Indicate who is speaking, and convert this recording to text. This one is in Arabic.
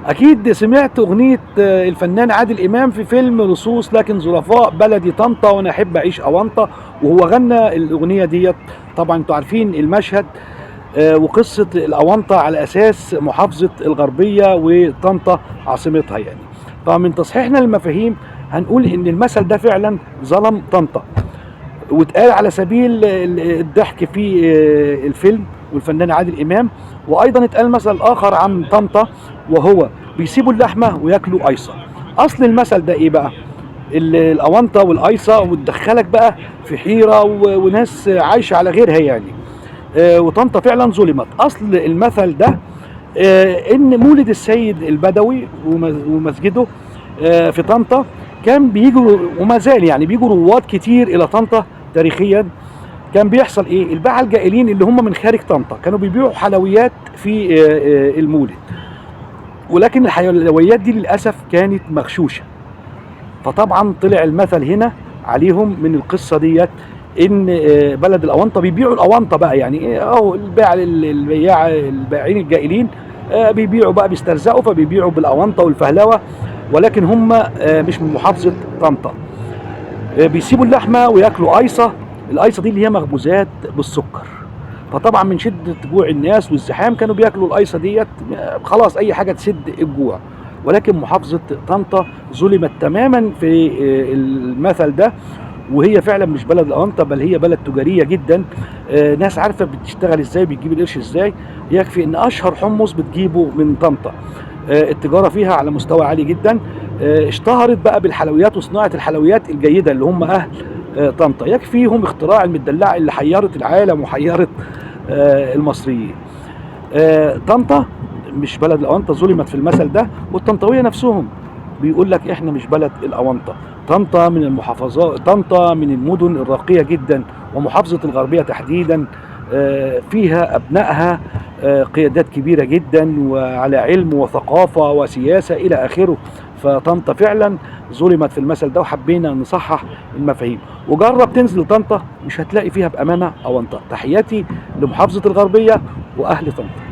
Speaker 1: اكيد سمعت اغنيه الفنان عادل امام في فيلم لصوص لكن ظرفاء بلدي طنطا وانا احب اعيش اونطه، وهو غنى الاغنيه ديت. طبعا انتوا عارفين المشهد وقصه الاونطه على اساس محافظه الغربيه وطنطا عاصمتها يعني. طبعا من تصحيحنا للمفاهيم هنقول ان المثل ده فعلا ظلم طنطا، واتقال على سبيل الضحك في الفيلم والفنان عادل امام. وايضا اتقال مثل اخر عن طنطا وهو بيسيبوا اللحمه وياكلوا ايصه. اصل المثل ده ايه بقى؟ الاونطه والايصه، وتدخلك بقى في حيره وناس عايشه على غيرها يعني. وطنطا فعلا ظلمت. اصل المثل ده ان مولد السيد البدوي ومسجده في طنطا كان بيجوا، وما زال يعني بيجوا رواد كتير الى طنطا تاريخيا. كان بيحصل ايه؟ الباعة الجائلين اللي هم من خارج طنطا كانوا بيبيعوا حلويات في المولد، ولكن الحلويات دي للاسف كانت مغشوشه. فطبعا طلع المثل هنا عليهم من القصه ديت ان بلد الاونطه بيبيعوا الاونطه بقى، يعني اهو البائعين الجائلين بيبيعوا بقى، بيسترزقوا فبيبيعوا بالاونطه والفهلوه، ولكن هم مش من محافظه طنطا. بيسيبوا اللحمه وياكلوا ايصه. الايصه دي اللي هي مخبوزات بالسكر. فطبعا من شده جوع الناس والزحام كانوا بياكلوا الايصه ديت، خلاص اي حاجه تسد الجوع. ولكن محافظه طنطا ظلمت تماما في المثل ده، وهي فعلا مش بلد الاونطه، بل هي بلد تجاريه جدا. ناس عارفه بتشتغل ازاي، بتجيب القرش ازاي. يكفي ان اشهر حمص بتجيبه من طنطا. التجاره فيها على مستوى عالي جدا. اشتهرت بقى بالحلويات وصناعه الحلويات الجيده اللي هم اهل طنطا. يكفيهم اختراع المدلعه اللي حيرت العالم وحيرت المصريين. طنطا مش بلد الاونطه، ظلمت في المثل ده. والطنطاويه نفسهم بيقول لك احنا مش بلد الاونطه. طنطا من المحافظات، طنطا من المدن الراقيه جدا، ومحافظه الغربيه تحديدا فيها ابنائها قيادات كبيره جدا وعلى علم وثقافه وسياسه الى اخره. فطنطا فعلا ظلمت في المثل ده، وحبينا نصحح المفاهيم. وجرب تنزل طنطا مش هتلاقي فيها بامانه اونطه. تحياتي لمحافظه الغربيه واهل طنطا.